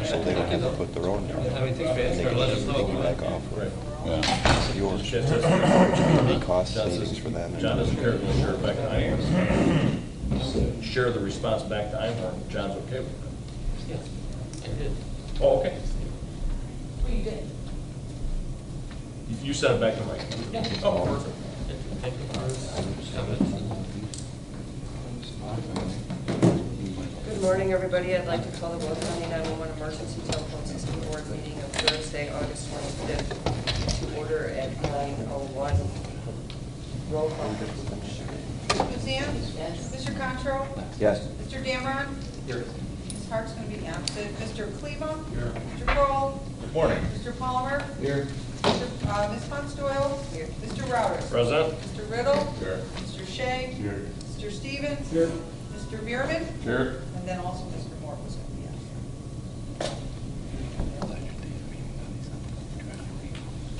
so they don't have to put their own down. And they can just piggyback off of yours, which would be cost savings for them. John doesn't care if we share it back to Einhorn. Share the response back to Einhorn. John's okay with that. Yes, I did. Oh, okay. Well, you did. You sent it back to Mike. Yeah. Oh, perfect. Thank you for his comments. Good morning, everybody. I'd like to call the Will County 911 Emergency Telephone System Board meeting of Thursday, August 25th to order at 9:01. Roll call. Ms. Museum? Yes. Mr. Contro? Yes. Mr. Damron? Here. Ms. Hart's going to be absent. Mr. Kleba? Here. Mr. Kroll? Good morning. Mr. Palmer? Here. Ms. Ponstoil? Here. Mr. Rouder? Present. Mr. Riddle? Here. Mr. Shea? Here. Mr. Stevens? Here. Mr. Bierman? Here. And then also Mr. Moore was going to be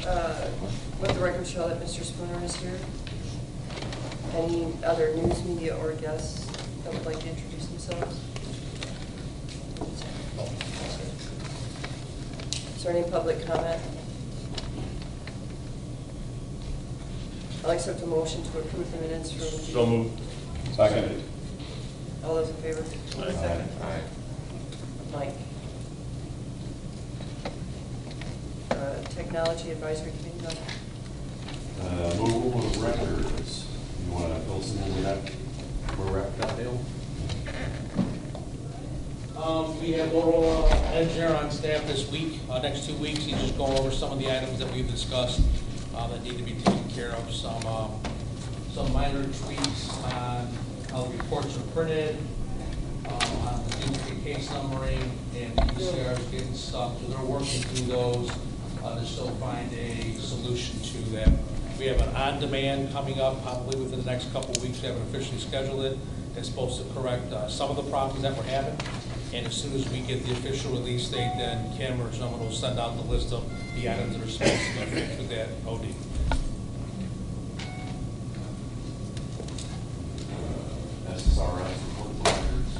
absent. Let the record show that Mr. Spooner is here. Any other news media or guests that would like to introduce themselves? Is there any public comment? I'd like to accept a motion to approve the minutes from June. So moved. Second. All those in favor? Aye. Aye. Mike. Technology Advisory Committee, no? Mobile records. You want to fill some over that? Where we're at, that Dale? We have Motorola engineer on staff this week. Next 2 weeks, he's just going over some of the items that we've discussed that need to be taken care of. Some minor tweaks on how the reports are printed, on the duplicate case numbering, and PCRs getting stuck. So they're working through those to still find a solution to that. We have an on-demand coming up probably within the next couple of weeks. We haven't officially scheduled it. It's supposed to correct some of the problems that we're having. And as soon as we get the official release date, then Kim or someone will send out the list of the items that are supposed to be fixed with that OD. SSRS report records.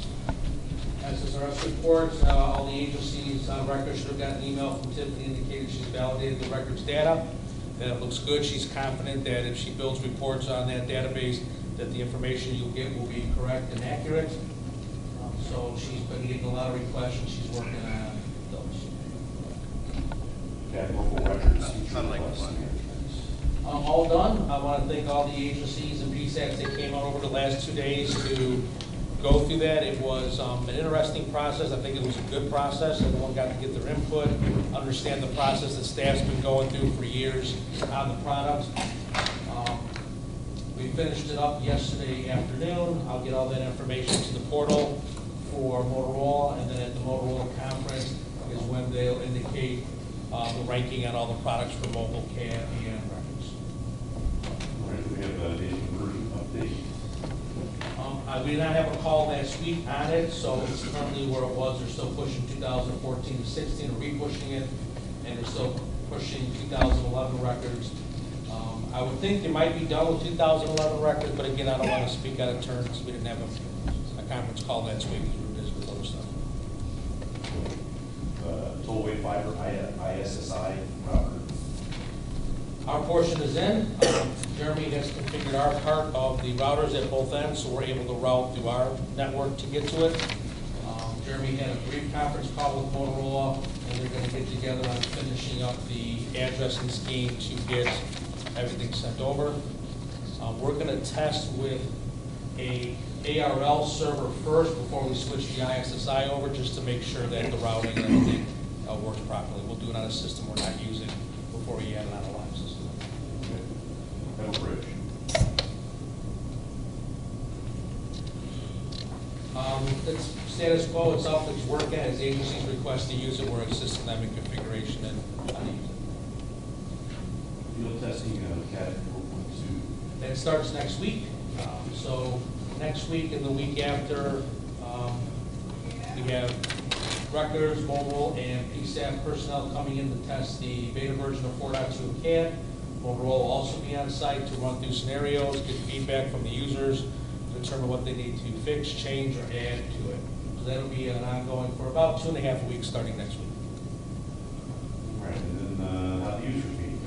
SSRS reports, all the agencies on record should have gotten an email from Tiffany indicating she's validated the records data, that it looks good. She's confident that if she builds reports on that database, that the information you'll get will be correct and accurate. So she's been getting a lot of requests and she's working on those. Okay, local records. Feature requests. All done. I want to thank all the agencies and PSACs that came out over the last 2 days to go through that. It was an interesting process. I think it was a good process. Everyone got to get their input, understand the process that staff's been going through for years on the product. We finished it up yesterday afternoon. I'll get all that information to the portal for Motorola, and then at the Motorola conference is when they'll indicate the ranking on all the products for mobile, CAD, and records. All right, we have a data conversion update. We did not have a call last week on it, so it's currently where it was. They're still pushing 2014 to 16, or re-pushing it, and they're still pushing 2011 records. I would think they might be done with 2011 records, but again, I don't want to speak out of turn because we didn't have a conference call last week because we were busy with other stuff. Tollway fiber ISSI router. Our portion is in. Jeremy has configured our part of the routers at both ends, so we're able to route through our network to get to it. Jeremy had a brief conference call with Motorola, and they're going to get together on finishing up the addressing scheme to get everything sent over. We're going to test with a ARL server first before we switch the ISSI over, just to make sure that the routing and everything works properly. We'll do it on a system we're not using before we add it on a live system. Metal Bridge. It's status quo. It's up. It's working. As agencies request to use it, we're assisting them in configuration and how to use it. Field testing CAD 4.2. And it starts next week. So next week and the week after, we have records, mobile, and PSAP personnel coming in to test the beta version of 4.2 of CAD. Motorola will also be on site to run through scenarios, get feedback from the users, determine what they need to fix, change, or add to it. that'll be an ongoing for about 2.5 weeks, starting next week. All right, and then how the users meeting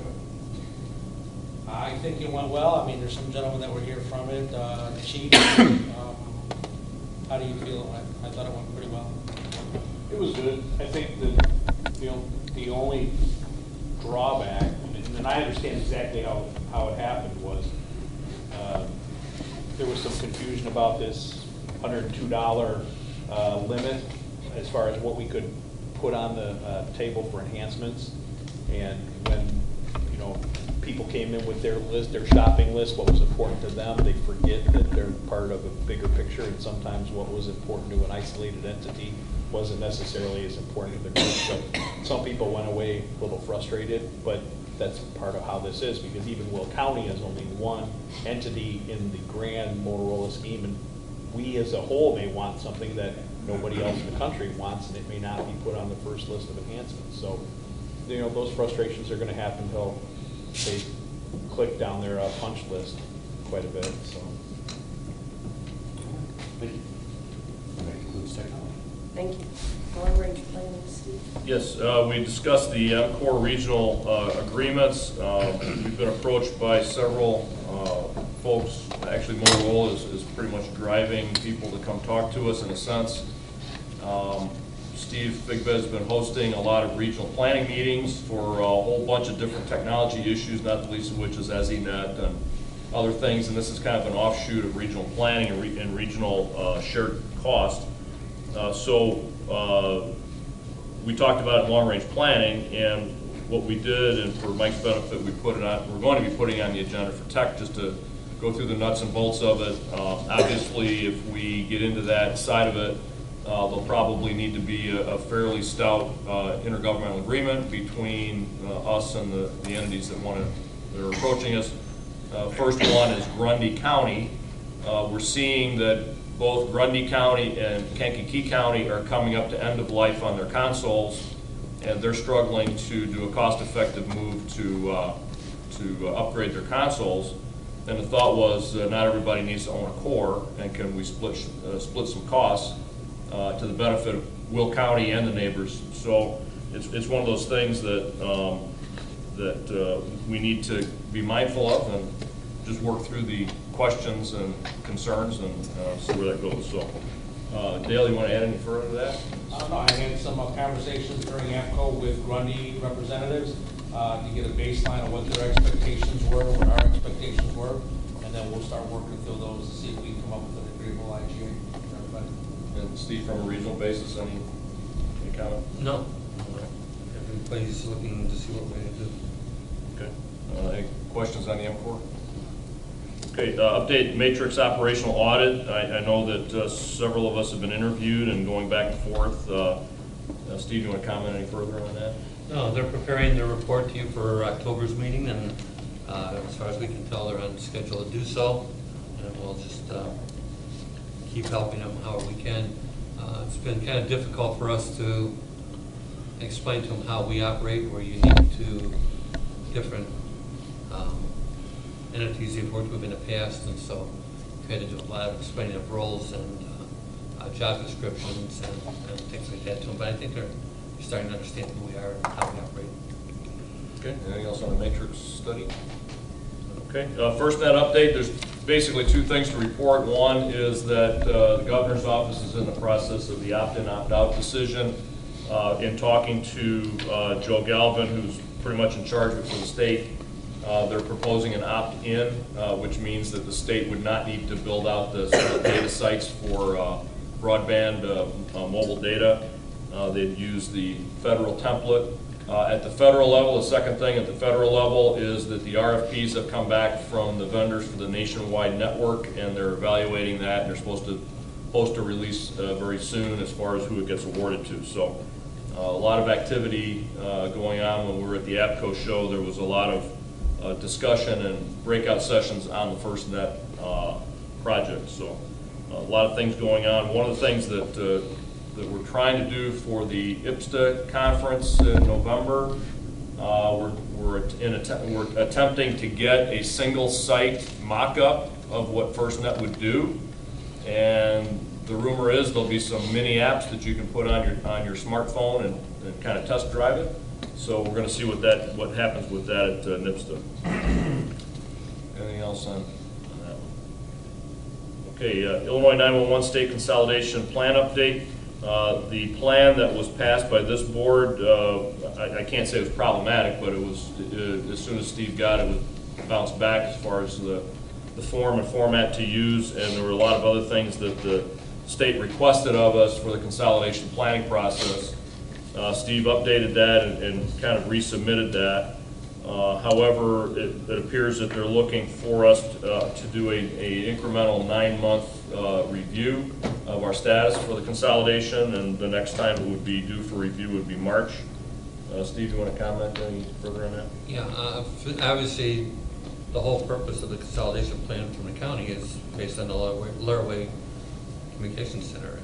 go? I think it went well. I mean, there's some gentlemen that were here from it. The chief, how do you feel it went? I thought it went pretty well. It was good. I think that, the only drawback, and I understand exactly how it happened, was there was some confusion about this $102 limit as far as what we could put on the table for enhancements. And when, people came in with their list, their shopping list, what was important to them, they forget that they're part of a bigger picture, and sometimes what was important to an isolated entity wasn't necessarily as important to the group. So some people went away a little frustrated, but that's part of how this is, because even Will County is only one entity in the grand Motorola scheme, and we as a whole may want something that nobody else in the country wants, and it may not be put on the first list of enhancements. So, those frustrations are going to happen until they click down their punch list quite a bit. So, Thank you. That concludes technology. Thank you. Long-range planning, Steve? Yes, we discussed the MCOR regional agreements. We've been approached by several folks. Actually, Motorola is pretty much driving people to come talk to us in a sense. Steve Figbez has been hosting a lot of regional planning meetings for a whole bunch of different technology issues, not the least of which is EZNet and other things. And this is kind of an offshoot of regional planning and regional shared cost. We talked about it in long-range planning, and what we did, and for Mike's benefit, we're going to be putting on the agenda for tech just to go through the nuts and bolts of it. Obviously, if we get into that side of it, there'll probably need to be a fairly stout intergovernmental agreement between us and the entities that are approaching us. First one is Grundy County. We're seeing that both Grundy County and Kankakee County are coming up to end of life on their consoles, and they're struggling to do a cost-effective move to upgrade their consoles. And the thought was not everybody needs to own a core, and can we split some costs to the benefit of Will County and the neighbors. So it's one of those things that we need to be mindful of and just work through the questions and concerns and see where that goes. So, Dale, you want to add any further to that? No, I had some conversations during APCO with Grundy representatives to get a baseline of what their expectations were, what our expectations were, and then we'll start working through those to see if we can come up with an agreeable IGA for everybody. And Steve, from a regional basis, any comment? No. Everybody's looking to see what we're going to do. Okay. Any questions on the MCOR? Okay, update matrix operational audit. I know that several of us have been interviewed and going back and forth. Steve, you want to comment any further on that? No, they're preparing their report to you for October's meeting, and as far as we can tell, they're on schedule to do so. And we'll just keep helping them however we can. It's been kind of difficult for us to explain to them how we operate. We're unique to different entities they've worked with in the past, and so we had to do a lot of explaining of roles and job descriptions and things like that to them. But I think they're starting to understand who we are and how we operate. Okay, anything else on the matrix study? Okay, FirstNet update. There's basically two things to report. One is that the governor's office is in the process of the opt-in, opt-out decision. In talking to Joe Galvin, who's pretty much in charge of it for the state, they're proposing an opt-in, which means that the state would not need to build out the data sites for broadband mobile data. They'd use the federal template. At the federal level, the second thing at the federal level is that the RFPs have come back from the vendors for the nationwide network, and they're evaluating that, and they're supposed to release very soon as far as who it gets awarded to. So a lot of activity going on. When we were at the APCO show, there was a lot of discussion and breakout sessions on the FirstNet project. So a lot of things going on. One of the things that we're trying to do for the IPSTA conference in November, we're attempting to get a single site mock-up of what FirstNet would do, and the rumor is there'll be some mini apps that you can put on your smartphone and kind of test drive it. So we're going to see what happens with that at NIPSTA. Anything else on that one? Okay, Illinois 911 State Consolidation Plan Update. The plan that was passed by this board, I can't say it was problematic, but it was, as soon as Steve got it, it was bounced back as far as the form and format to use, and there were a lot of other things that the state requested of us for the consolidation planning process. Steve updated that and kind of resubmitted that. However, it appears that they're looking for us to do a incremental 9-month review of our status for the consolidation, and the next time it would be due for review would be March. Steve, you want to comment any further on that? Yeah, obviously, the whole purpose of the consolidation plan from the county is based on the Laraway Communications Center.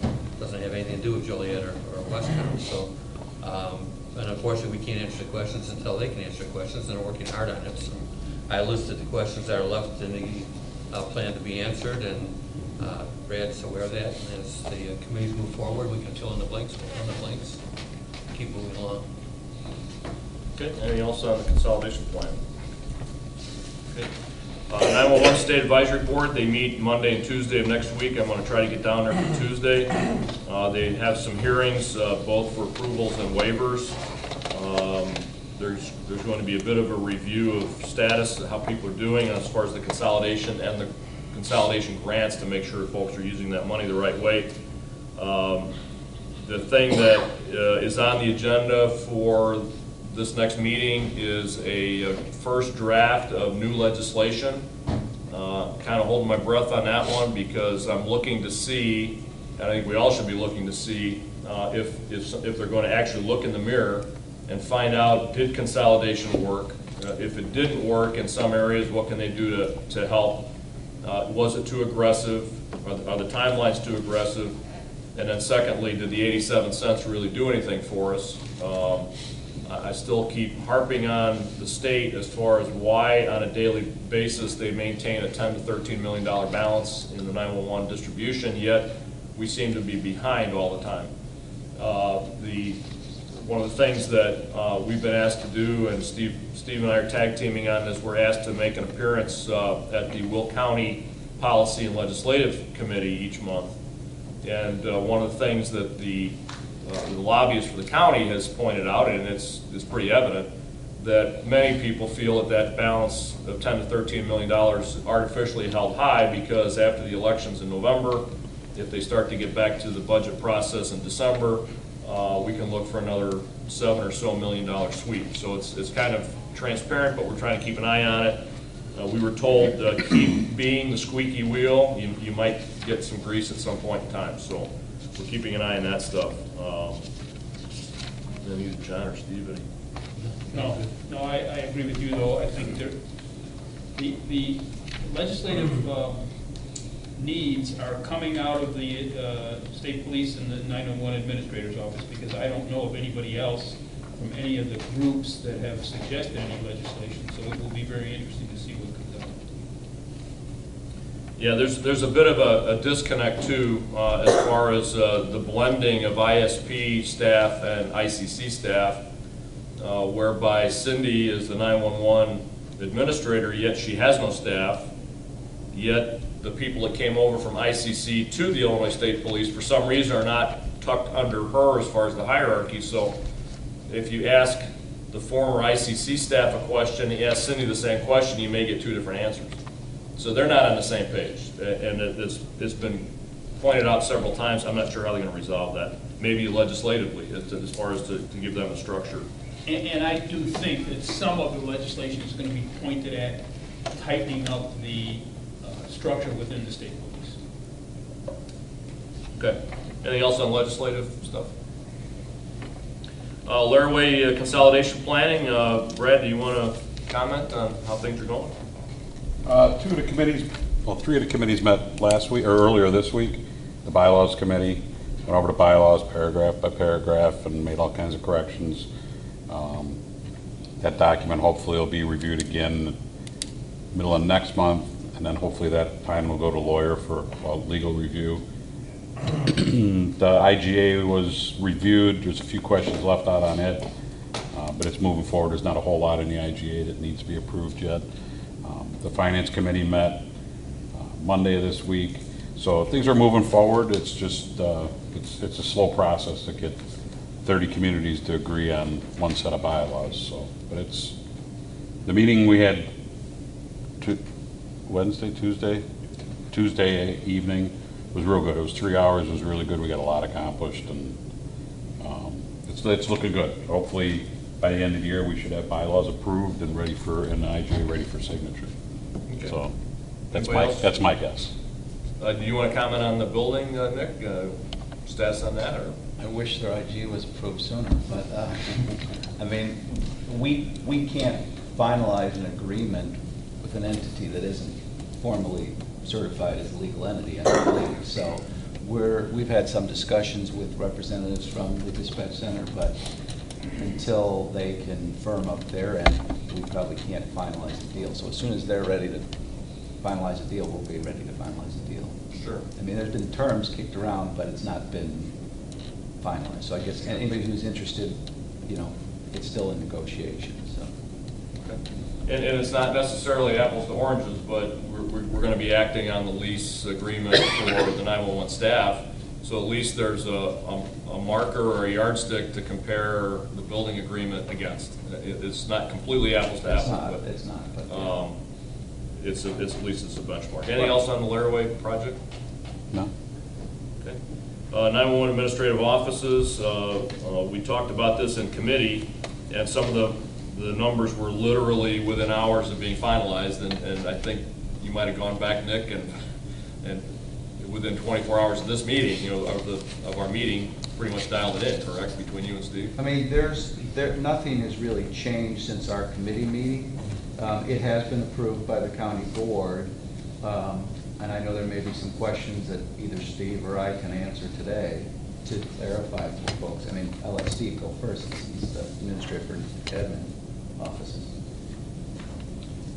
It doesn't have anything to do with Joliet or Westtown. So, and unfortunately, we can't answer the questions until they can answer the questions, and they're working hard on it. So I listed the questions that are left in the plan to be answered, and Brad's aware of that. And as the committees move forward, we can fill in the blanks, keep moving along. Okay, anything else on the consolidation plan? Okay. 911 State Advisory Board, they meet Monday and Tuesday of next week. I'm going to try to get down there for Tuesday. They have some hearings, both for approvals and waivers. There's going to be a bit of a review of status, how people are doing as far as the consolidation and the consolidation grants to make sure folks are using that money the right way. The thing that is on the agenda for this next meeting is a first draft of new legislation. Kind of holding my breath on that one because I'm looking to see, and I think we all should be looking to see if they're going to actually look in the mirror and find out, did consolidation work? If it didn't work in some areas, what can they do to help? Was it too aggressive? Are the timelines too aggressive? And then secondly, did the 87 cents really do anything for us? I still keep harping on the state as far as why on a daily basis they maintain a $10 to $13 million balance in the 911 distribution, yet we seem to be behind all the time. One of the things that we've been asked to do, and Steve and I are tag teaming on this, we're asked to make an appearance at the Will County Policy and Legislative Committee each month. And one of the things that the lobbyist for the county has pointed out, and it's pretty evident, that many people feel that balance of $10 to $13 million artificially held high because after the elections in November, if they start to get back to the budget process in December, we can look for another $7 or so million sweep. So it's kind of transparent, but we're trying to keep an eye on it. We were told keep being the squeaky wheel. You might get some grease at some point in time. So we're keeping an eye on that stuff. Then either John or Steve, any? No, I agree with you though. I think the legislative needs are coming out of the state police and the 911 administrator's office, because I don't know of anybody else from any of the groups that have suggested any legislation. So it will be very interesting to see what comes out. Yeah, there's a bit of a disconnect too as far as the blending of ISP staff and ICC staff, whereby Cindy is the 911 administrator, yet she has no staff, yet the people that came over from ICC to the Illinois State Police for some reason are not tucked under her as far as the hierarchy. So if you ask the former ICC staff a question, you ask Cindy the same question, you may get two different answers. So they're not on the same page, and it's been pointed out several times. I'm not sure how they're going to resolve that. Maybe legislatively, as far as to give them a structure. And I do think that some of the legislation is going to be pointed at tightening up the structure within the state police. Okay. Anything else on legislative stuff? Laraway consolidation planning. Brad, do you want to comment on how things are going? Three of the committees met last week or earlier this week. The bylaws committee went over the bylaws paragraph by paragraph and made all kinds of corrections. That document hopefully will be reviewed again middle of next month, and then hopefully that time will go to lawyer for legal review. The IGA was reviewed, there's a few questions left out on it, but it's moving forward. There's not a whole lot in the IGA that needs to be approved yet. The Finance Committee met Monday of this week, so things are moving forward. It's just, it's a slow process to get 30 communities to agree on one set of bylaws, so, but it's, the meeting we had Tuesday evening was real good. It was 3 hours, it was really good. We got a lot accomplished, and it's looking good. Hopefully, by the end of the year, we should have bylaws approved and ready for, and the IGA ready for signature. Okay. So, Anybody else? that's my guess. Do you want to comment on the building, Nick? Status on that, or? I wish their IG was approved sooner, but, I mean, we can't finalize an agreement with an entity that isn't formally certified as a legal entity, I don't believe. So we've had some discussions with representatives from the dispatch center, but until they can firm up their end, we probably can't finalize the deal. So as soon as they're ready to finalize the deal, we'll be ready to finalize the deal. Sure. I mean, there's been terms kicked around, but it's not been finalized. So I guess anybody who's interested, you know, it's still in negotiation, so. And it's not necessarily apples to oranges, but we're going to be acting on the lease agreement for the 911 staff. So at least there's a marker or a yardstick to compare the building agreement against. It's not completely apples to apples. It's not. But, it's at least it's a benchmark. Anything else on the Laraway project? No? Okay. 911 administrative offices, we talked about this in committee, and some of the numbers were literally within hours of being finalized, and I think you might have gone back, Nick, and within 24 hours of this meeting, you know, of our meeting, pretty much dialed it in, correct, between you and Steve? I mean, nothing has really changed since our committee meeting. It has been approved by the county board, and I know there may be some questions that either Steve or I can answer today to clarify for folks. I mean, I'll let Steve go first, since he's the administrator for admin offices.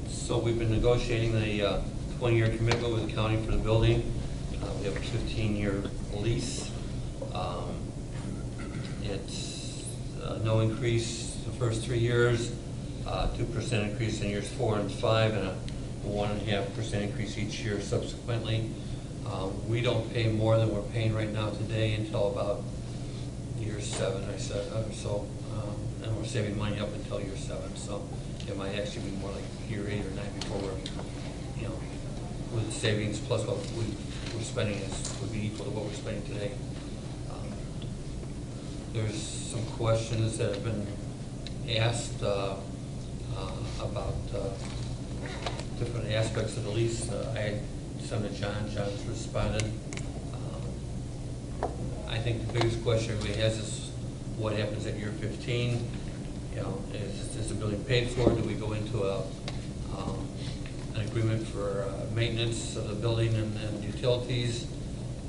So we've been negotiating the 20-year commitment with the county for the building. We have a 15-year lease. It's no increase the first 3 years, 2% increase in years 4 and 5, and a 1.5% increase each year subsequently. We don't pay more than we're paying right now today until about year 7, I said, or so, and we're saving money up until year 7. So it might actually be more like year 8 or 9 before we're, you know, with the savings plus what we're spending would be equal to what we're spending today. There's some questions that have been asked about different aspects of the lease. I sent to John. John's responded. I think the biggest question everybody has is what happens at year 15. You know, is the building paid for? Do we go into an agreement for maintenance of the building and utilities?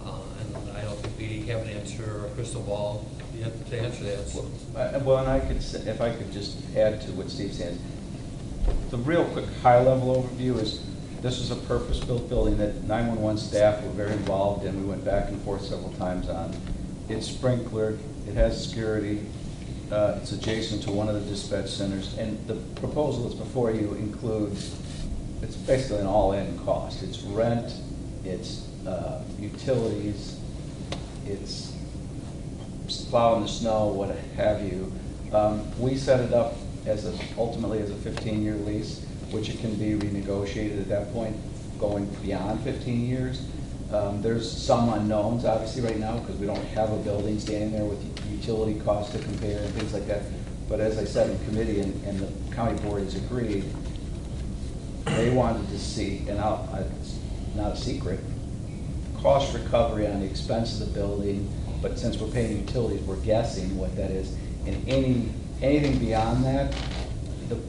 And I don't think we have an answer or a crystal ball yet to answer that. So. Well, and I could, if I could just add to what Steve said, the real quick high-level overview is this is a purpose-built building that 911 staff were very involved in. We went back and forth several times on. It's sprinklered. It has security. It's adjacent to one of the dispatch centers. And the proposal that's before you includes, it's basically an all-in cost. It's rent, it's utilities, it's plowing the snow, what have you. We set it up ultimately as a 15-year lease, which it can be renegotiated at that point, going beyond 15 years. There's some unknowns, obviously, right now, because we don't have a building standing there with utility costs to compare and things like that. But as I said in committee, and the county board has agreed, they wanted to see, and it's not a secret, cost recovery on the expense of the building, but since we're paying utilities, we're guessing what that is. And anything beyond that,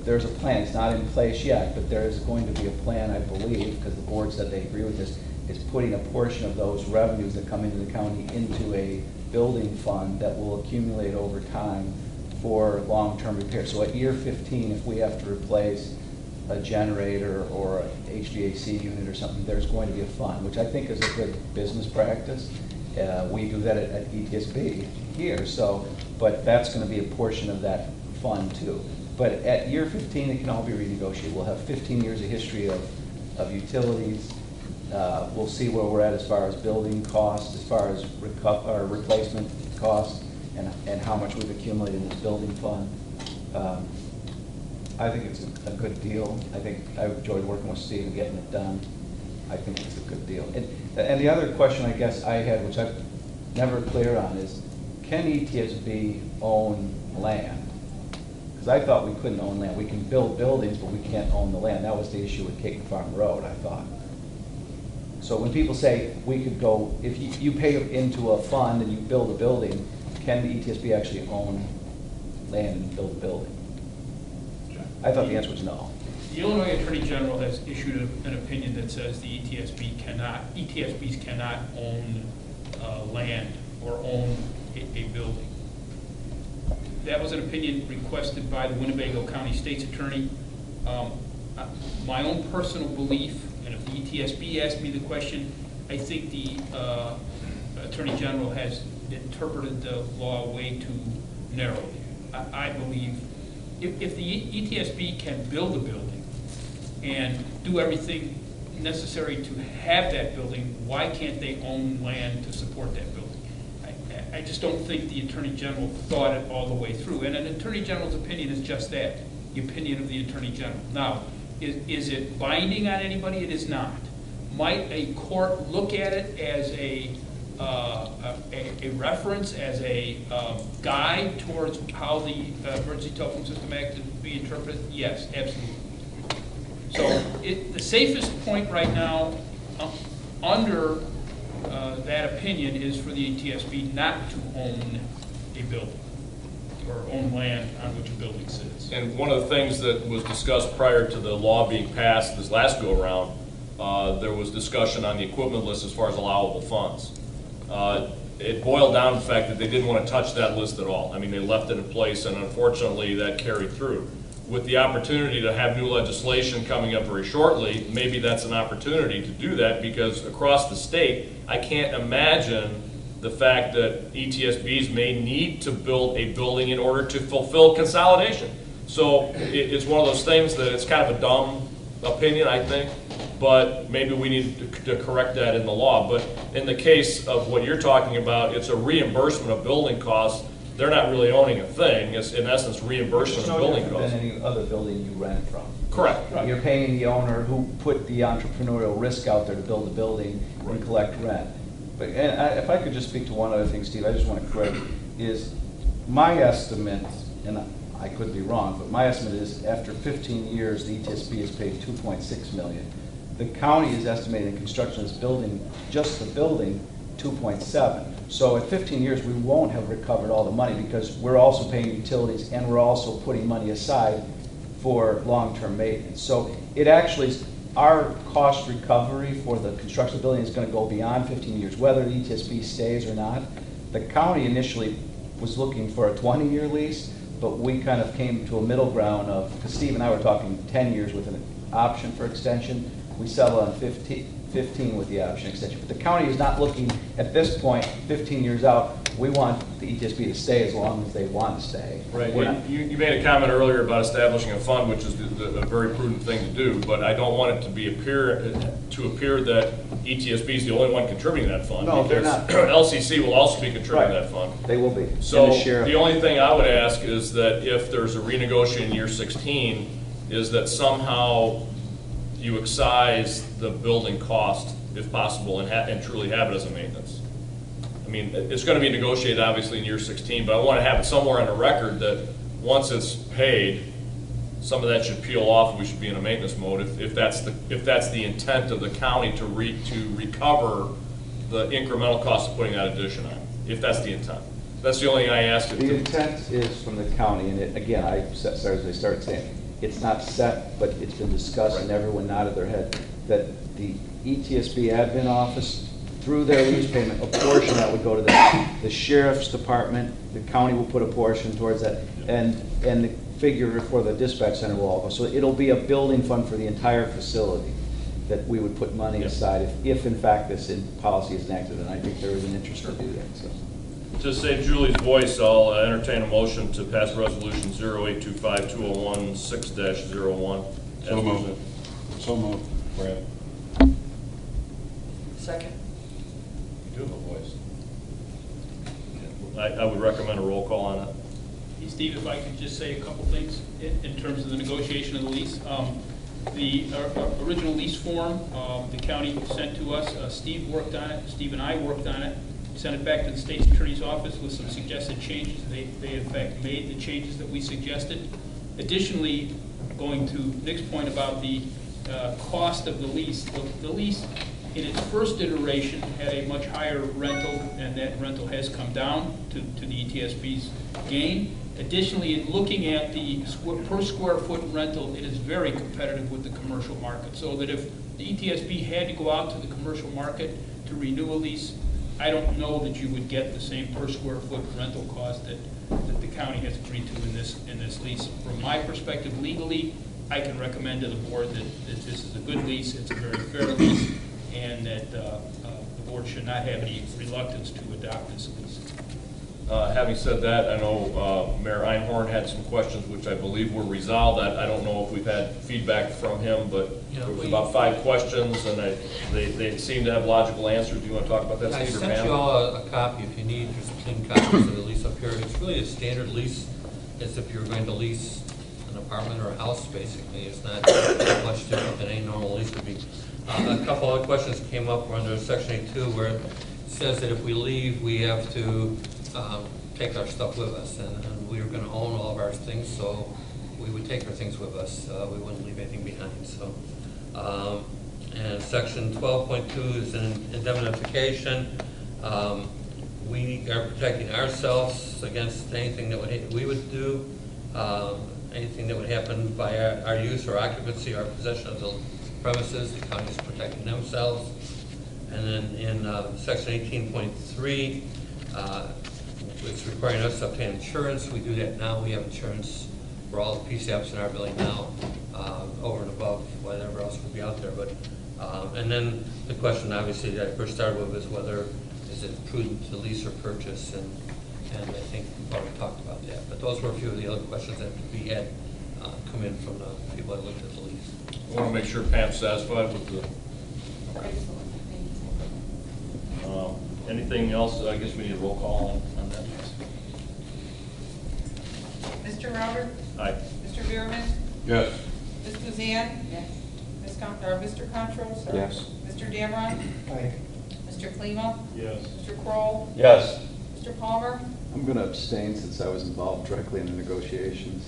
there's a plan. It's not in place yet, but there is going to be a plan, I believe, because the board said they agree with this, is putting a portion of those revenues that come into the county into a building fund that will accumulate over time for long-term repair. So at year 15, if we have to replace a generator or an HVAC unit or something, there's going to be a fund, which I think is a good business practice. We do that at ETSB here, so, but that's gonna be a portion of that fund too. But at year 15, it can all be renegotiated. We'll have 15 years of history of utilities. We'll see where we're at as far as building costs, as far as replacement costs, and how much we've accumulated in this building fund. I think it's a good deal. I think I enjoyed working with Steve and getting it done. I think it's a good deal. And the other question I guess I had, which I'm never clear on, is can ETSB own land? Because I thought we couldn't own land. We can build buildings, but we can't own the land. That was the issue with Caton Farm Road, I thought. So when people say we could go, if you pay into a fund and you build a building, can the ETSB actually own land and build a building? I thought the answer was no. The Illinois Attorney General has issued an opinion that says the ETSBs cannot own land or own a building. That was an opinion requested by the Winnebago County State's Attorney. My own personal belief, and if the ETSB asked me the question, I think the Attorney General has interpreted the law way too narrowly. I believe if the ETSB can build a building and do everything necessary to have that building, why can't they own land to support that building? I just don't think the Attorney General thought it all the way through. And an Attorney General's opinion is just that, the opinion of the Attorney General. Now, is it binding on anybody? It is not. Might a court look at it as a reference, as a guide towards how the Emergency Telephone System Act is to be interpreted? Yes, absolutely. So the safest point right now under that opinion is for the ETSB not to own a building or own land on which a building sits. And one of the things that was discussed prior to the law being passed this last go-around, there was discussion on the equipment list as far as allowable funds. It boiled down to the fact that they didn't want to touch that list at all. I mean, they left it in place, and unfortunately that carried through. With the opportunity to have new legislation coming up very shortly, maybe that's an opportunity to do that, because across the state, I can't imagine the fact that ETSBs may need to build a building in order to fulfill consolidation. So it's one of those things that it's kind of a dumb opinion, I think, but maybe we need to correct that in the law. But in the case of what you're talking about, it's a reimbursement of building costs. They're not really owning a thing. It's in essence reimbursement of building costs. Than any other building you rent from. Correct. Right. You're paying the owner who put the entrepreneurial risk out there to build a building and collect rent. But if I could just speak to one other thing, Steve, I just want to correct, is my estimate, and I could be wrong, but my estimate is after 15 years, the ETSB has paid $2.6 million. The county is estimating the construction of this building, just the building, $2.7. So at 15 years, we won't have recovered all the money because we're also paying utilities and we're also putting money aside for long-term maintenance. So it actually is, our cost recovery for the construction of the building is going to go beyond 15 years, whether the ETSB stays or not. The county initially was looking for a 20-year lease, but we kind of came to a middle ground of, because Steve and I were talking 10 years with an option for extension. We settled on 15 with the option extension. But the county is not looking, at this point, 15 years out, we want the ETSB to stay as long as they want to stay. Right. You made a comment earlier about establishing a fund, which is a very prudent thing to do, but I don't want it to appear that ETSB is the only one contributing that fund. No, they're not. LCC will also be contributing that fund. They will be. So the only thing I would ask is that if there's a renegotiation in year 16, is that somehow you excise the building cost, if possible, and truly have it as a maintenance. I mean, it's going to be negotiated, obviously, in year 16, but I want to have it somewhere on the record that once it's paid, some of that should peel off, and we should be in a maintenance mode if that's the intent of the county to recover the incremental cost of putting that addition on, if that's the intent. That's the only thing I asked it to. The intent is from the county, and again, as I started saying, it's not set, but it's been discussed, and everyone nodded their head, that the ETSB admin office, through their lease payment, a portion that would go to the sheriff's department, the county will put a portion towards that, and the figure for the dispatch center will all go. So it'll be a building fund for the entire facility. that we would put money aside if in fact this policy is enacted, and I think there is an interest to do that, so. To save Julie's voice, I'll entertain a motion to pass resolution 0825-2016-01. So moved. So moved. Brad. Second. You do have a voice. I would recommend a roll call on that. Hey, Steve, if I could just say a couple things in terms of the negotiation of the lease. The original lease form, the county sent to us, Steve worked on it, Steve and I worked on it, sent it back to the state's attorney's office with some suggested changes. They in fact made the changes that we suggested. Additionally, going to Nick's point about the cost of the lease, the lease in its first iteration had a much higher rental, and that rental has come down to the ETSB's gain. Additionally, in looking at the per square foot rental, it is very competitive with the commercial market. So that if the ETSB had to go out to the commercial market to renew a lease, I don't know that you would get the same per square foot rental cost that the county has agreed to in this lease. From my perspective, legally, I can recommend to the board that this is a good lease, it's a very fair lease, and that the board should not have any reluctance to adopt this lease. Having said that, I know Mayor Einhorn had some questions which I believe were resolved. I don't know if we've had feedback from him, but there was about 5 questions, and they seem to have logical answers. Do you want to talk about that, I Steve, or sent Pam? you all a copy if you need. There's clean copies of the lease up here. It's really a standard lease, as if you're going to lease an apartment or a house, basically. It's not much different than any normal lease would be. A couple other questions came up under Section 8.2, where it says that if we leave, we have to take our stuff with us, and we were going to own all of our things, so we would take our things with us. We wouldn't leave anything behind. So, and Section 12.2 is an indemnification. We are protecting ourselves against anything that we would do, anything that would happen by our use or occupancy or possession of the premises. The county is protecting themselves. And then in Section 18.3, it's requiring us to obtain insurance. We do that now. We have insurance for all the PCFs in our building now, over and above whatever else would be out there. But and then the question, obviously, that I first started with is whether is it prudent to lease or purchase, and I think we've already talked about that. But those were a few of the other questions that we had come in from the people that looked at the lease. I want to make sure Pam's satisfied with the. Anything else? I guess we need a roll call on that. Mr. Robert? Aye. Mr. Bierman? Yes. Ms. Suzanne? Yes. Mr. Contreras? Yes. Mr. Damron? Aye. Mr. Klima? Yes. Mr. Kroll? Yes. Mr. Palmer? I'm going to abstain since I was involved directly in the negotiations.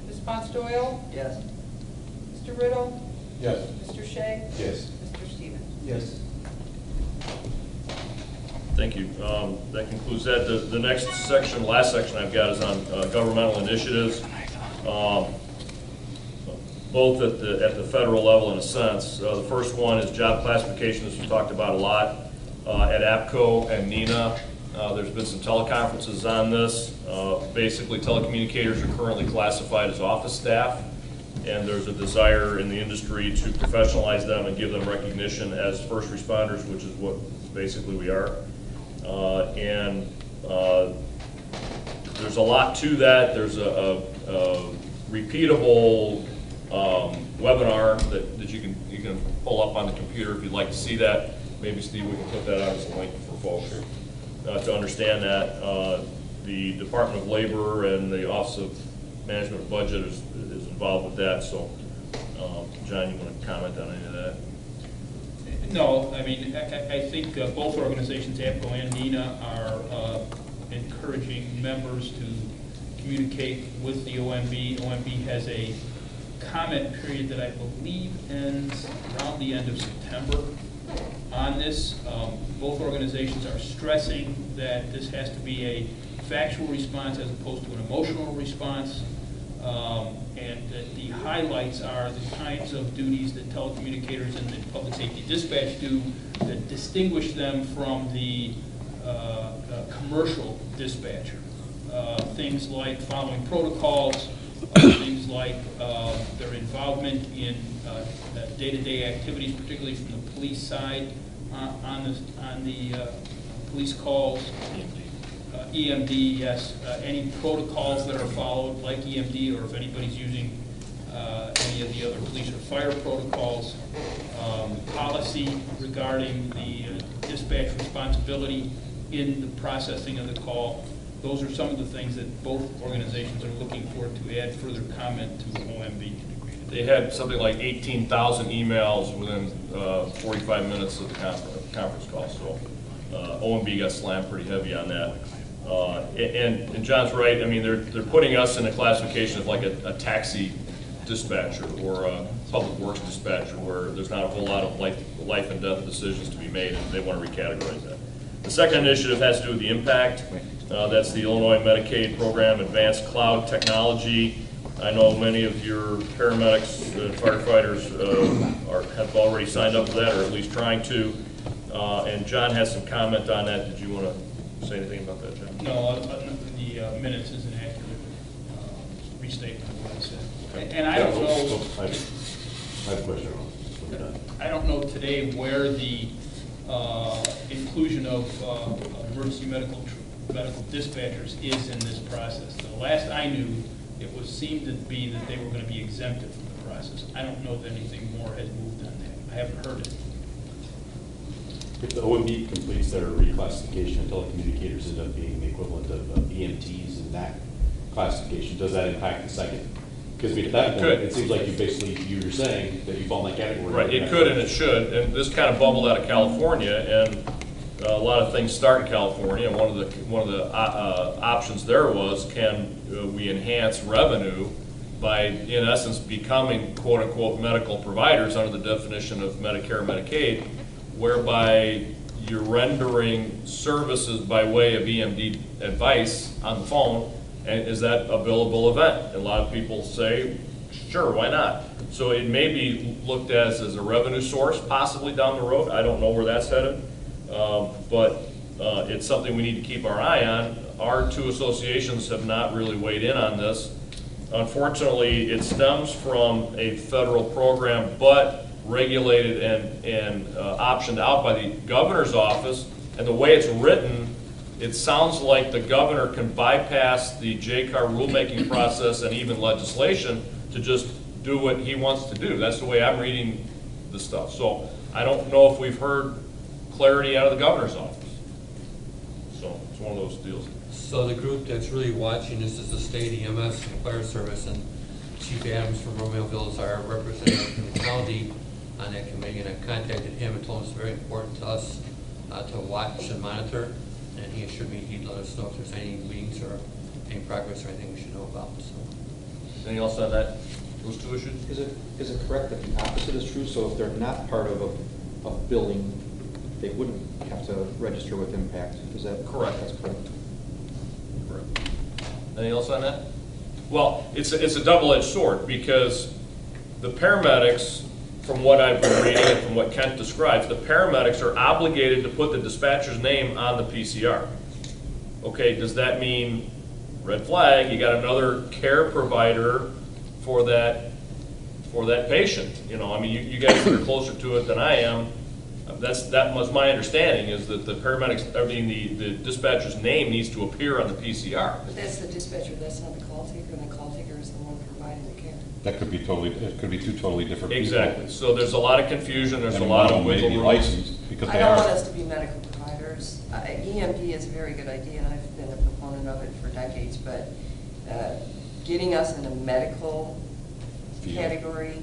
Ms. Ponce Doyle? Yes. Mr. Riddle? Yes. Mr. Shea? Yes. Mr. Stevens? Yes. Thank you. That concludes that. The next section, last section I've got is on governmental initiatives, both at the federal level in a sense. The first one is job classification, as we talked about a lot at APCO and NENA. There's been some teleconferences on this. Basically, telecommunicators are currently classified as office staff, and there's a desire in the industry to professionalize them and give them recognition as first responders, which is what basically we are. There's a lot to that. There's a repeatable webinar that you can pull up on the computer if you'd like to see that. Maybe, Steve, we can put that out as a link for folks to understand that. The Department of Labor and the Office of Management and Budget is involved with that. So, John, you want to comment on any of that? No, I mean, I think both organizations, APCO and NENA, are encouraging members to communicate with the OMB. OMB has a comment period that I believe ends around the end of September on this. Both organizations are stressing that this has to be a factual response as opposed to an emotional response. And that the highlights are the kinds of duties that telecommunicators and the public safety dispatch do that distinguish them from the commercial dispatcher. Things like following protocols, things like their involvement in day-to-day activities, particularly from the police side, on the police calls. EMD, yes. Any protocols that are followed, like EMD, or if anybody's using any of the other police or fire protocols, policy regarding the dispatch responsibility in the processing of the call. Those are some of the things that both organizations are looking for to add further comment to OMB. They had something like 18,000 emails within 45 minutes of the conference call, so OMB got slammed pretty heavy on that. And John's right, I mean, they're putting us in a classification of like a taxi dispatcher or a public works dispatcher where there's not a whole lot of life and death decisions to be made, and they want to recategorize that. The second initiative has to do with the impact. That's the Illinois Medicaid Program, Advanced Cloud Technology. I know many of your paramedics and firefighters have already signed up for that, or at least trying to. And John has some comment on that. Did you want to say anything about that, John? No, the minutes is an accurate restatement of what I said. And I don't know. I have a question. I don't know today where the inclusion of emergency medical dispatchers is in this process. The last I knew, it seemed to be that they were going to be exempted from the process. I don't know that anything more has moved on that. I haven't heard it. If the OMB completes their reclassification, telecommunicators end up being the equivalent of EMTs in that classification, does that impact the second? Because I mean, at that point, it seems like you're saying that you fall in that category. Right, it could and it should, and this kind of bubbled out of California, and a lot of things start in California, and one of the options there was, can we enhance revenue by, in essence, becoming quote-unquote medical providers under the definition of Medicare, Medicaid, whereby you're rendering services by way of EMD advice on the phone, and is that a billable event? And a lot of people say, sure, why not? So it may be looked at as a revenue source, possibly down the road. I don't know where that's headed, but it's something we need to keep our eye on. Our two associations have not really weighed in on this. Unfortunately, it stems from a federal program, but regulated and optioned out by the governor's office. And the way it's written, it sounds like the governor can bypass the JCAR rulemaking process and even legislation to just do what he wants to do. That's the way I'm reading the stuff. So I don't know if we've heard clarity out of the governor's office. So it's one of those deals. So the group that's really watching this is the state EMS and fire service, and Chief Adams from Romeoville is our representative from the county on that committee, and I contacted him and told him it's very important to us to watch and monitor, and he assured me he'd let us know if there's any meetings or any progress or anything we should know about. So. Anything else on that? Those two issues? Is it correct that the opposite is true? So if they're not part of a billing, they wouldn't have to register with impact? Is that correct? That's correct. Correct. Anything else on that? Well, it's a double-edged sword, because the paramedics, from what I've been reading and from what Kent describes, the paramedics are obligated to put the dispatcher's name on the PCR. Okay, does that mean, red flag, you got another care provider for that patient? You know, I mean, you guys are closer to it than I am. That was my understanding, is that the paramedics, I mean, the dispatcher's name needs to appear on the PCR. But that's the dispatcher, that's not the call taker, and the call taker is the one providing the care. That could be it could be two totally different people. Exactly. So there's a lot of confusion, there's And a lot one of may wiggle be room. licensed because I they don't are. want us to be medical providers. EMD is a very good idea, and I've been a proponent of it for decades, but getting us in a medical category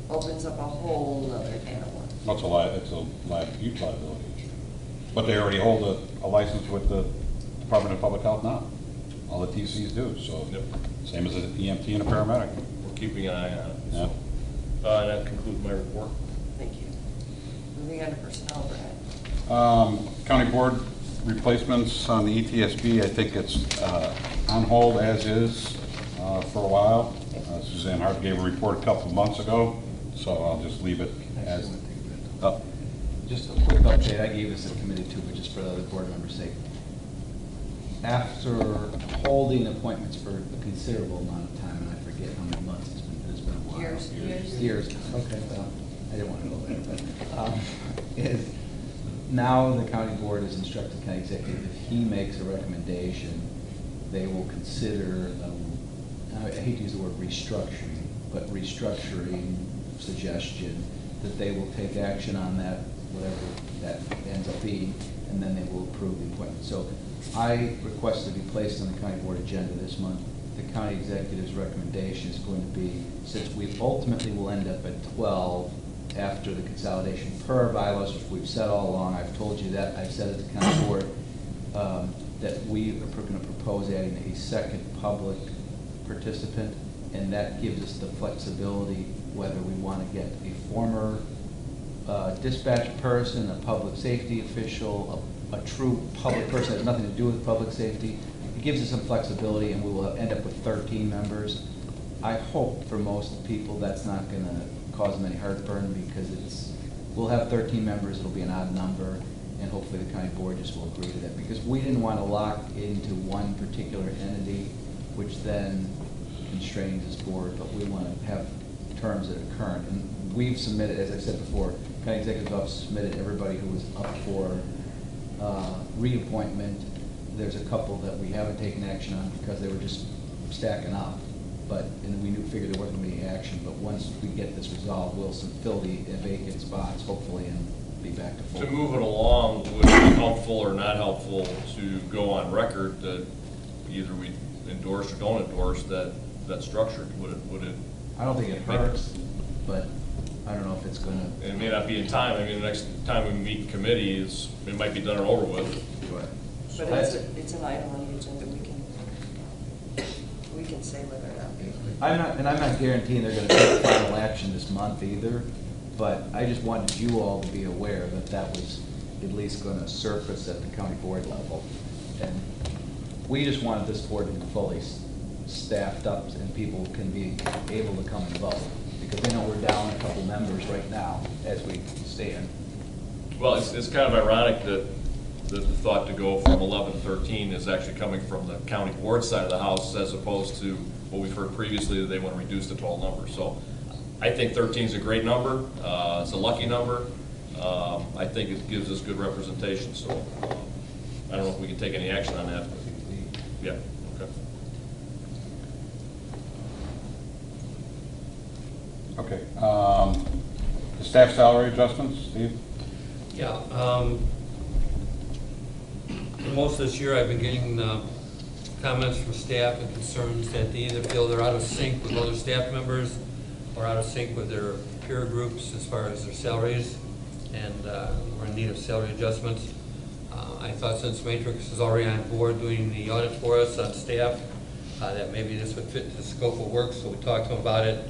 opens up a whole other can of worms. It's a huge liability issue. But they already hold a license with the Department of Public Health now. All the TCs do, so Yep. same as an EMT and a paramedic. We're keeping an eye on it. Yeah. And that concludes my report. Thank you. Moving on to personnel, Brad. County board replacements on the ETSB, I think it's on hold as is for a while. Suzanne Hart gave a report a couple of months ago, so I'll just leave it as. Just a quick update, I gave this to the committee too, but just for the other board members' sake. After holding appointments for a considerable amount of time, and I forget forget how many months it's been a while. Years. Okay, well, I didn't want to go there, but, is now the county board has instructed the county executive, if he makes a recommendation, they will consider, I hate to use the word restructuring, but restructuring suggestion, that they will take action on that, whatever that ends up being, and then they will approve the appointment. So I request to be placed on the county board agenda this month. The county executive's recommendation is going to be, since we ultimately will end up at 12 after the consolidation per our bylaws, which we've said all along, I've told you that, I've said at the county board, that we are going to propose adding a second public participant, and that gives us the flexibility whether we want to get a former dispatch person, a public safety official, a true public person that has nothing to do with public safety. It gives us some flexibility, and we will end up with 13 members. I hope for most people that's not going to cause them any heartburn, because we'll have 13 members, it'll be an odd number, and hopefully the county board just will agree to that, because we didn't want to lock into one particular entity, which then constrains this board, but we want to have terms that are current. And we've submitted, as I said before, county executive's office submitted everybody who was up for reappointment. There's a couple that we haven't taken action on because they were just stacking up, and we figured there wasn't going to be action, but once we get this resolved, we'll fill the vacant spots, hopefully, and be back to full. To move it along, would it be helpful or not helpful to go on record that either we endorse or don't endorse that structure? Would it? I don't think it hurts, but I don't know if it's going to. It may not be in time. I mean, the next time we meet in committee, it might be done and over with. But it's an item on the agenda, we can say whether or not. I'm not guaranteeing they're going to take final action this month either, but I just wanted you all to be aware that that was at least going to surface at the county board level. And we just wanted this board to be fully staffed up and people can be able to come and vote, because they know we're down a couple members right now as we stand. Well, it's kind of ironic that the thought to go from 11 to 13 is actually coming from the county board side of the house, as opposed to what we've heard previously that they want to reduce the total number. So I think 13 is a great number. It's a lucky number. I think it gives us good representation. So I don't know if we can take any action on that. Yeah. Okay. Okay. The staff salary adjustments, Steve? Yeah. Most of this year, I've been getting comments from staff and concerns that they either feel they're out of sync with other staff members or out of sync with their peer groups as far as their salaries, and we're in need of salary adjustments. I thought since Matrix is already on board doing the audit for us on staff, that maybe this would fit the scope of work, so we talked to them about it.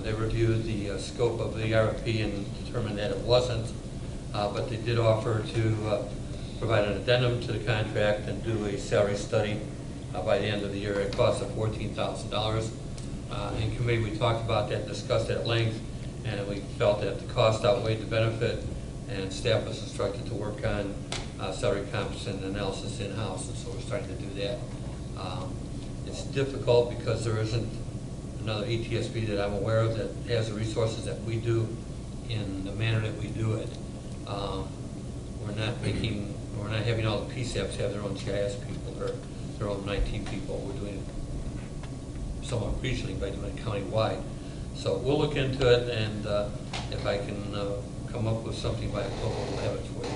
They reviewed the scope of the RFP and determined that it wasn't, but they did offer to provide an addendum to the contract and do a salary study by the end of the year. It costs $14,000. In committee, we talked about that, discussed it at length, and we felt that the cost outweighed the benefit, and staff was instructed to work on salary comps and analysis in-house, and so we're starting to do that. It's difficult because there isn't another ETSB that I'm aware of that has the resources that we do in the manner that we do it. We're not having all the PSAPs have their own GIS people or their own IT people. We're doing it somewhat regionally by doing it countywide. So we'll look into it, and if I can come up with something by October, we'll have it for you.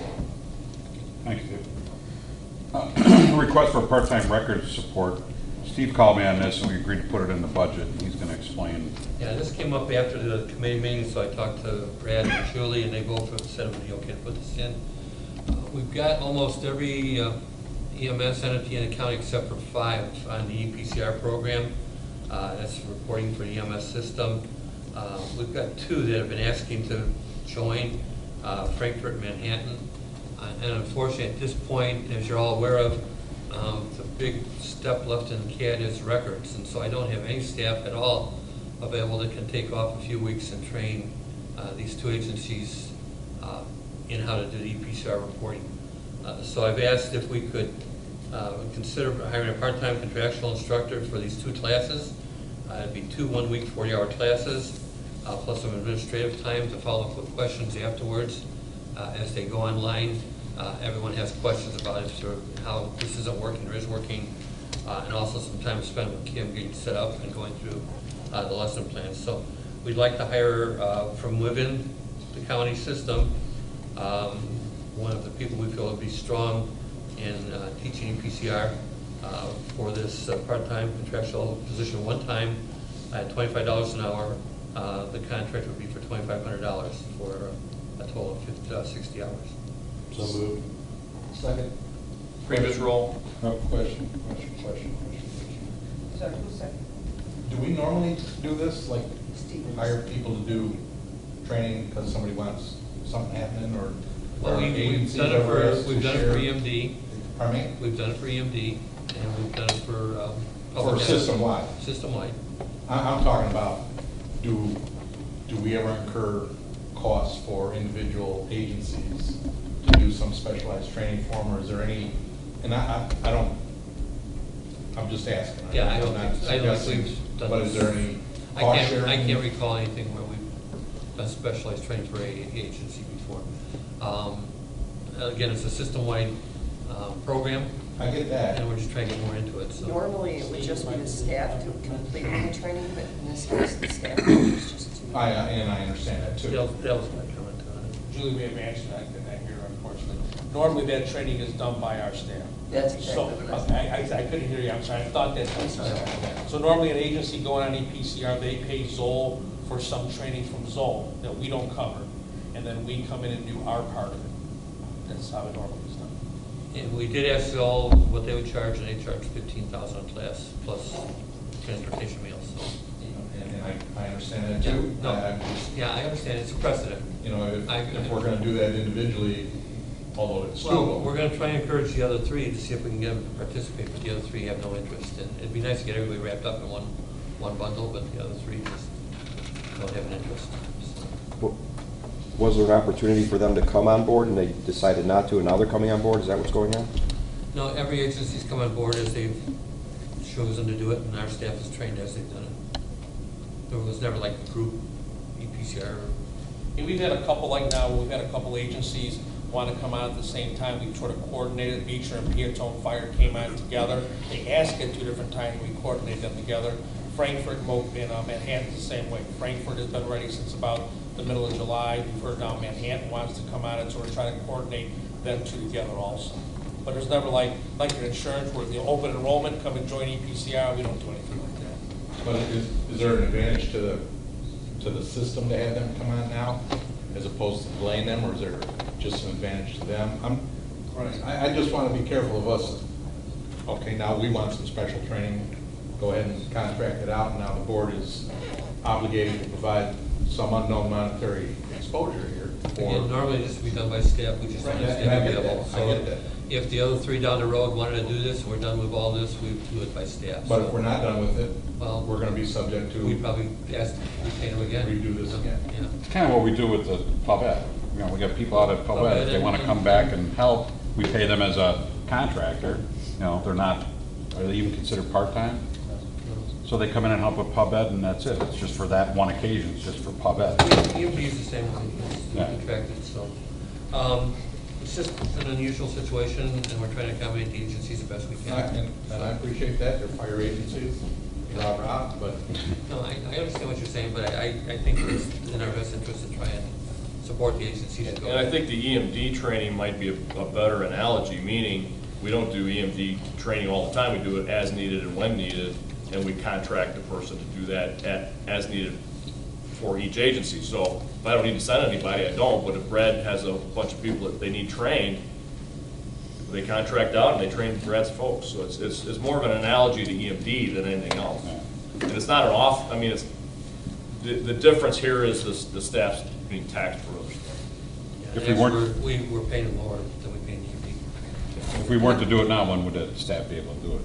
Thanks, Steve. Request for part-time records support. Steve called me on this, and we agreed to put it in the budget, and he's going to explain. Yeah, this came up after the committee meeting, so I talked to Brad and Julie, and they both said it would be okay to put this in. We've got almost every EMS entity in the county except for 5 on the EPCR program. That's reporting for the EMS system. We've got 2 that have been asking to join, Frankfurt and Manhattan. And unfortunately, at this point, as you're all aware of, the big step left in the CAD is records. And so I don't have any staff at all available that can take off a few weeks and train these 2 agencies in how to do the EPCR reporting. So I've asked if we could consider hiring a part-time contractual instructor for these 2 classes. It'd be 2 1-week 40-hour classes, plus some administrative time to follow up with questions afterwards. As they go online, everyone has questions about how this isn't working or is working, and also some time spent with Kim getting set up and going through the lesson plans. So we'd like to hire from within the county system one of the people we feel would be strong in teaching PCR for this part-time contractual position one time at $25 an hour. The contract would be for $2,500 for a total of 60 hours. So moved. Second. Previous role? Question. Sorry, who's second? Do we normally do this, like Stevens. hire people to do training because somebody wants something happening, or? Well, or we've agencies done ever it asked for, to we've done it share? for EMD, Pardon me? we've done it for EMD, and we've done it for For public health. system-wide? System-wide. I'm talking about, do we ever incur costs for individual agencies to do some specialized training for them, or is there any, and I don't, I'm just asking. Yeah, I I'm don't not think suggesting, we've done but this. is there any cost sharing? I can't recall anything where we've done specialized training for a agency before. Again, it's a system-wide program, I get that. and we're just trying to get more into it, so. Normally, it would just be the staff to complete the training, but in this case, the staff is just to. And I understand that too. That was my comment on it. Julie may have answered that, here, unfortunately. Normally, that training is done by our staff. That's So, exactly what I said. I couldn't hear you, I'm sorry, I thought that. So normally, an agency going on EPCR, they pay Zoll for some training from Zoll that we don't cover, and then we come in and do our part of it. That's how it normally is done. And we did ask all what they would charge, and they charged $15,000 a class, plus transportation meals, so. And I understand that too. No, I'm just, yeah, I understand, it's a precedent. you know, if we're gonna do that individually, although it's Well, doable. we're gonna try and encourage the other 3 to see if we can get them to participate, but the other 3 have no interest. And it'd be nice to get everybody wrapped up in one bundle, but the other 3 just don't have an interest. So. Was there an opportunity for them to come on board and they decided not to, and now they're coming on board? Is that what's going on? No, every agency's come on board as they've chosen to do it, and our staff is trained as they've done it. There was never like a group EPCR. And we've had a couple, like now, we've had a couple agencies want to come out at the same time. We sort of coordinated, Beecher and Peatone Fire came out together. They asked at 2 different times, we coordinated them together. Frankfurt and Manhattan's the same way. Frankfurt has been ready since about the middle of July. We've heard now Manhattan wants to come out, and so we're trying to coordinate them 2 together also. But there's never like your insurance where the open enrollment, come and join EPCR, we don't do anything like that. But is there an advantage to the system to have them come on now, as opposed to delaying them, or is there just an advantage to them? I just want to be careful of us. Okay, now we want some special training, go ahead and contract it out, and now the board is obligated to provide some unknown monetary exposure here. Again, normally this would be done by staff, we just don't have And I staff get available. that, I get that. If the other 3 down the road wanted to do this, and we're done with all this, we would do it by staff. But So, if we're not done with it, well, we're going to be subject to we'd probably ask to retain them again. redo this again. Yeah. It's kind of what we do with the pub ed. You know, we got people out at pub ed, if they want to come back and help, we pay them as a contractor. You know, they're not, are they even considered part-time? So they come in and help with pub ed, and that's it. It's just for that one occasion, it's just for pub ed. EMD is the same way, it's Yeah. contracted, so. It's just an unusual situation, and we're trying to accommodate the agencies the best we can. And I appreciate that, they're fire agencies, rah, but No, I understand what you're saying, but I think it's in our best interest to try and support the agencies to go. And I think the EMD training might be a better analogy, meaning we don't do EMD training all the time, we do it as needed and when needed, and we contract the person to do that as needed for each agency. So if I don't need to send anybody, I don't, but if Brad has a bunch of people that they need trained, they contract out and they train Brad's folks. So it's more of an analogy to EMD than anything else. And it's not an off, I mean, it's, the difference here is the staff's being taxed for other stuff. Yeah, If we weren't- we're paying them more than we pay EMD. If we weren't to do it now, when would the staff be able to do it?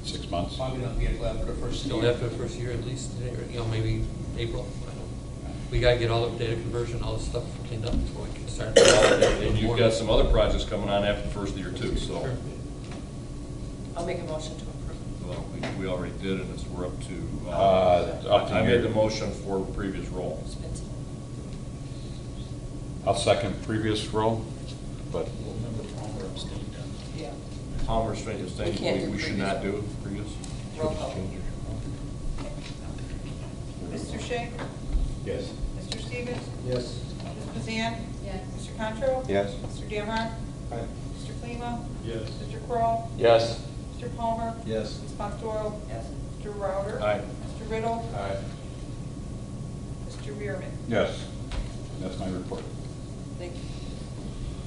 6 months? Probably not be able after the first Still year. after the first year at least, you know, maybe April. I don't know. We gotta get all the data conversion, all this stuff cleaned up before we can start. And you've got some other projects coming on after the first year too, so. Sure. I'll make a motion to approve. well, we already did, and we're up to. Up to I here. made the motion for previous roll. I'll second previous roll, but Member Palmer abstained. Yeah. Palmer abstained. We can't do We should previous. not do previous. Roll call. Mr. Shea? Yes. Mr. Stevens? Yes. Ms. Kazan? Yes. Mr. Concho? Yes. Mr. Damron? Aye. Mr. Klima? Yes. Mr. Kroll? Yes. Mr. Palmer? Yes. Ms. Montour? Yes. Mr. Router? Aye. Mr. Riddle? Aye. Mr. Bierman? yes, that's my report. Thank you.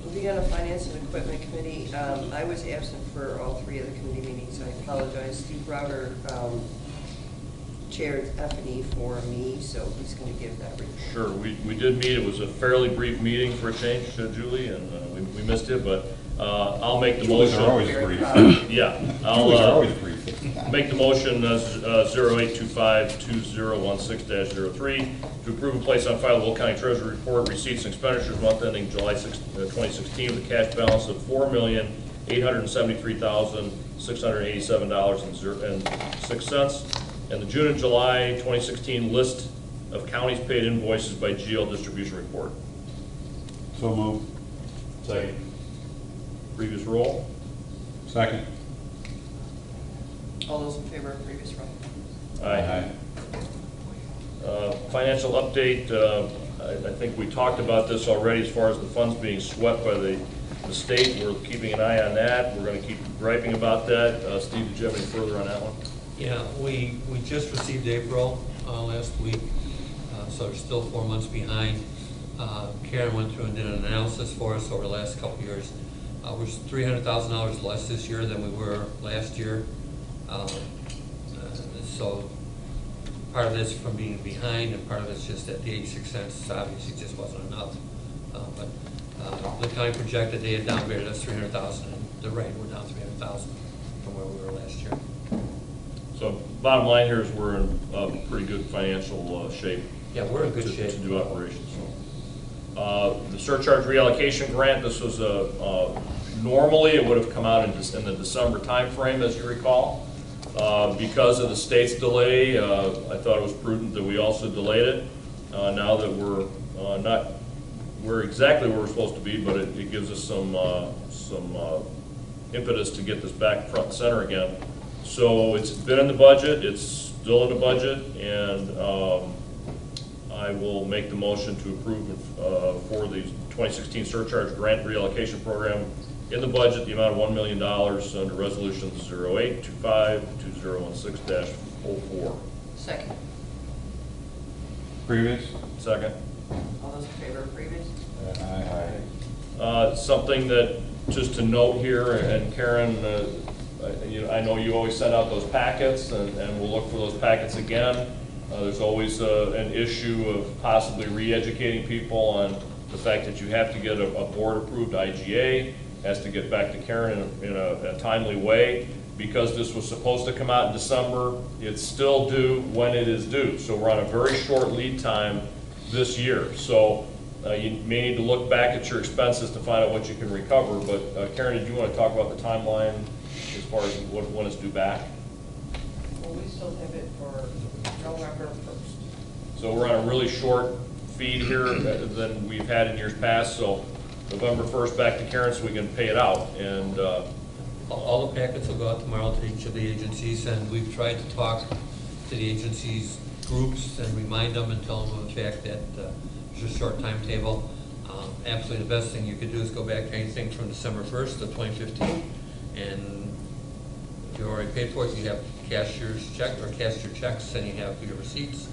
Moving on to Finance and Equipment Committee, I was absent for all three of the committee meetings. I apologize. Steve Router chaired F&E for me, so he's going to give that report. Sure, we did meet. It was a fairly brief meeting for a change, Julie, and we missed it, but I'll make the Julie's motion. are always Very brief. proud. Yeah, Julie's are I'll always brief. make the motion 0825-2016-03 to approve and place on file the Will County Treasury Report, receipts and expenditures month ending July 6, 2016 with a cash balance of $4,873,687.06, and the June and July 2016 list of counties paid invoices by GL distribution report. So move. Second. Previous roll. Second. All those in favor of previous roll? Aye. Financial update, I think we talked about this already as far as the funds being swept by the state. We're keeping an eye on that. We're going to keep griping about that. Steve, did you have any further on that one? Yeah, we just received April last week, so we're still 4 months behind. Karen went through and did an analysis for us over the last couple of years. We're $300,000 less this year than we were last year. So part of this from being behind, and part of it's just that the 86 cents obviously just wasn't enough. But the county projected they had downgraded us 300,000, and the rate we're down 300,000 from where we were last year. So bottom line here is we're in pretty good financial shape. Yeah, we're in good to shape. do operations. The surcharge reallocation grant, this was normally it would have come out in the December timeframe, as you recall. Because of the state's delay, I thought it was prudent that we also delayed it. Now that we're exactly where we're supposed to be, but it gives us some impetus to get this back front and center again. So it's been in the budget, it's still in the budget, and I will make the motion to approve for the 2016 surcharge grant reallocation program in the budget, the amount of $1 million under resolution 0825-2016-04. Second. Previous? Second. All those in favor of previous? Aye. Something that, just to note here, and Karen, I know you always send out those packets, and we'll look for those packets again. There's always an issue of possibly re-educating people on the fact that you have to get a board-approved IGA, has to get back to Karen in a timely way. Because this was supposed to come out in December, it's still due when it is due. So we're on a very short lead time this year. So you may need to look back at your expenses to find out what you can recover. But Karen, did you want to talk about the timeline as far as when it's due back? Well, we still have it for November 1st. So we're on a really short feed here than we've had in years past. So November 1st back to Karen so we can pay it out. And all the packets will go out tomorrow to each of the agencies, and we've tried to talk to the agencies' groups and remind them and tell them of the fact that there's a short timetable. Absolutely the best thing you could do is go back to anything from December 1st of 2015, and if you already paid for it, you have cashier's check or cash your checks, and you have your receipts,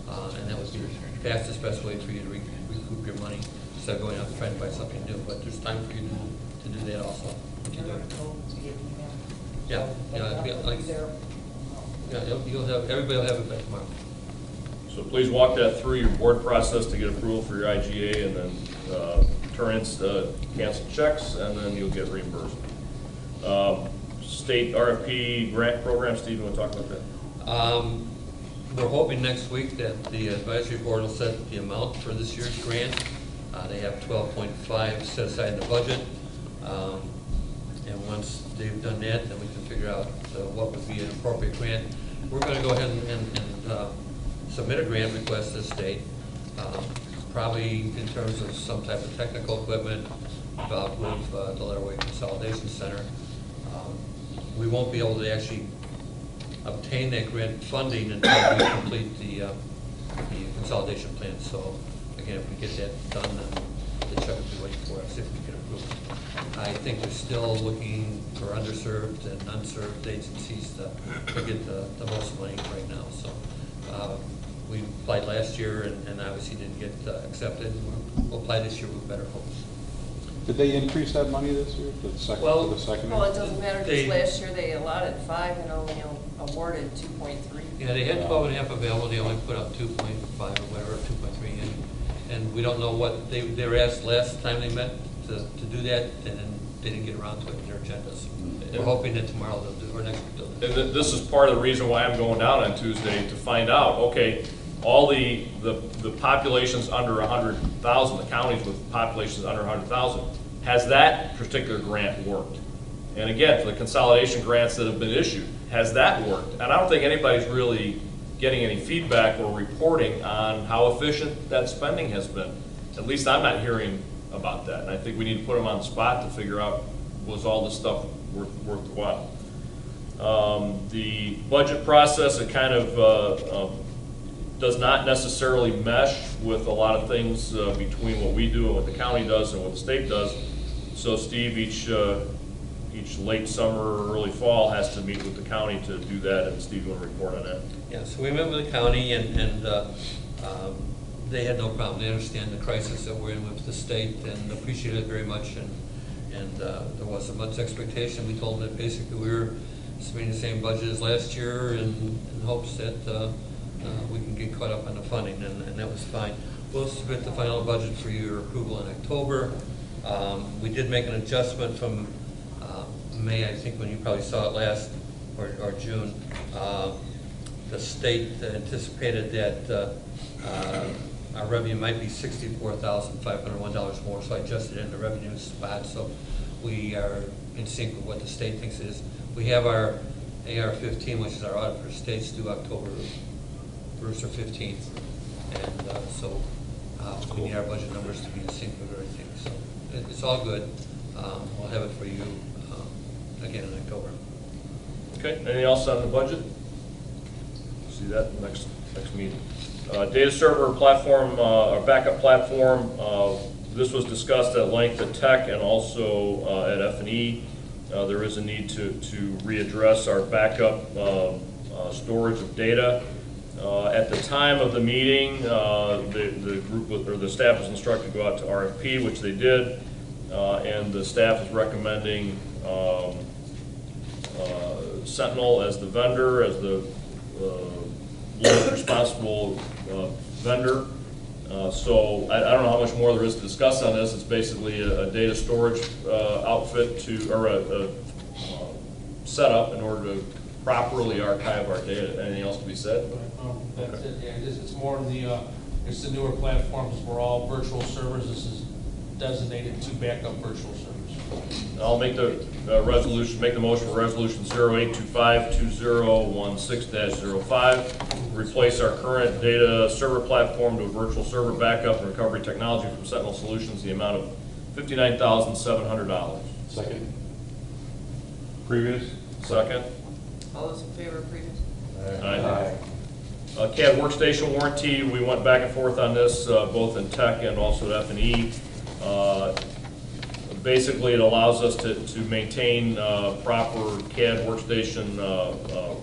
and that would be the fastest, best way for you to recoup your money instead of going out and trying to buy something new. But there's time for you to do that also. Yeah, you'll have, everybody will have it by tomorrow. so please walk that through your board process to get approval for your IGA, and then turn in canceled checks, and then you'll get reimbursed. State RFP grant program, Steve, you want to talk about that? We're hoping next week that the advisory board will set the amount for this year's grant. They have 12.5 set aside in the budget. And once they've done that, then we can figure out what would be an appropriate grant. We're going to go ahead and submit a grant request to the state, probably in terms of some type of technical equipment involved with the Laraway Consolidation Center. We won't be able to actually obtain that grant funding until we complete the consolidation plan. So again, if we get that done, then the check will be waiting for us if we get approved. I think we're still looking for underserved and unserved agencies to get the most money right now. So we applied last year and obviously didn't get accepted. We'll apply this year with better hopes. Did they increase that money this year for the second? Well, for the second Well, year? it doesn't matter, because last year they allotted 5 and only awarded 2.3. Yeah, they had 12 and a half available, they only put up 2.5 or whatever, 2.3 in. And we don't know what, they were asked last time they met to do that, and then they didn't get around to it in their agendas. We're hoping that tomorrow they'll do, or next week they'll do. And this is part of the reason why I'm going down on Tuesday, to find out, okay, all the populations under 100,000, the counties with populations under 100,000, has that particular grant worked? And again, for the consolidation grants that have been issued, has that worked? And I don't think anybody's really getting any feedback or reporting on how efficient that spending has been. At least I'm not hearing about that. And I think we need to put them on the spot to figure out, was all this stuff worthwhile? The budget process, it kind of does not necessarily mesh with a lot of things between what we do and what the county does and what the state does. So Steve, each late summer or early fall has to meet with the county to do that, and Steve, you want to report on that? Yeah, so we met with the county, and they had no problem. They understand the crisis that we're in with the state and appreciate it very much. And there wasn't much expectation. We told them that basically we were submitting the same budget as last year in hopes that we can get caught up on the funding, and that was fine. We'll submit the final budget for your approval in October. We did make an adjustment from May, I think, when you probably saw it last, or June. The state anticipated that our revenue might be $64,501 more, so I adjusted it in the revenue spot, so we are in sync with what the state thinks it is. We have our AR-15, which is our audit for states, due October 1st or 15th, and so we need our budget numbers to be in sync with everything. So it's all good. We'll have it for you again in October. Okay, anything else on the budget? See that in the next meeting. Data server platform, our backup platform, this was discussed at length at Tech and also at F&E. There is a need to readdress our backup storage of data. At the time of the meeting, the group or the staff was instructed to go out to RFP, which they did, and the staff is recommending Sentinel as the vendor, as the lowest responsible vendor. So I don't know how much more there is to discuss on this. It's basically a data storage outfit or a setup in order to properly archive our data. Anything else to be said? That's it, yeah, it's more of it's the newer platforms for all virtual servers. This is designated to backup virtual servers. I'll make the make the motion for resolution 0825-2016-05. Replace our current data server platform to a virtual server backup and recovery technology from Sentinel Solutions, the amount of $59,700. Second. Previous? Second. All those in favor of previous? Aye. CAD workstation warranty, we went back and forth on this, both in Tech and also at F&E. Basically, it allows us to maintain proper CAD workstation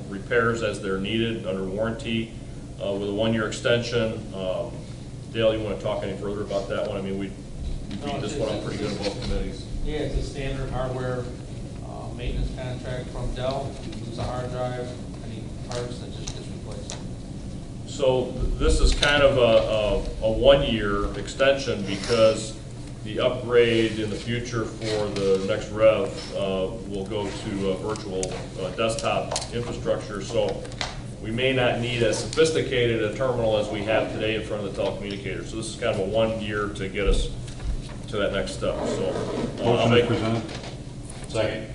repairs as they're needed under warranty with a 1-year extension. Dale, you want to talk any further about that one? I mean, we beat this one up pretty good in both committees. Yeah, it's a standard hardware maintenance contract from Dell. It's a hard drive, any parts that just gets replaced. So this is kind of a 1-year extension because the upgrade in the future for the next rev will go to virtual desktop infrastructure. So we may not need as sophisticated a terminal as we have today in front of the telecommunicator. So this is kind of a 1 year to get us to that next step. So I'll make Second.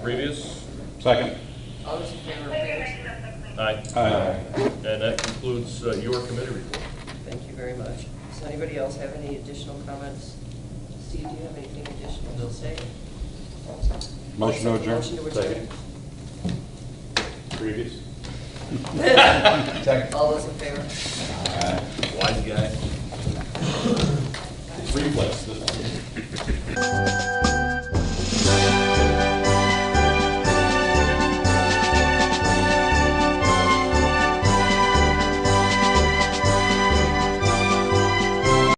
previous? Second. All those in favor of previous? Aye. Aye. And that concludes your committee report. Thank you very much. Does anybody else have any additional comments? Steve, do you have anything additional to say? Motion to adjourn. Motion to adjourn. Previous? All those in favor? Wise guy. It's reflex.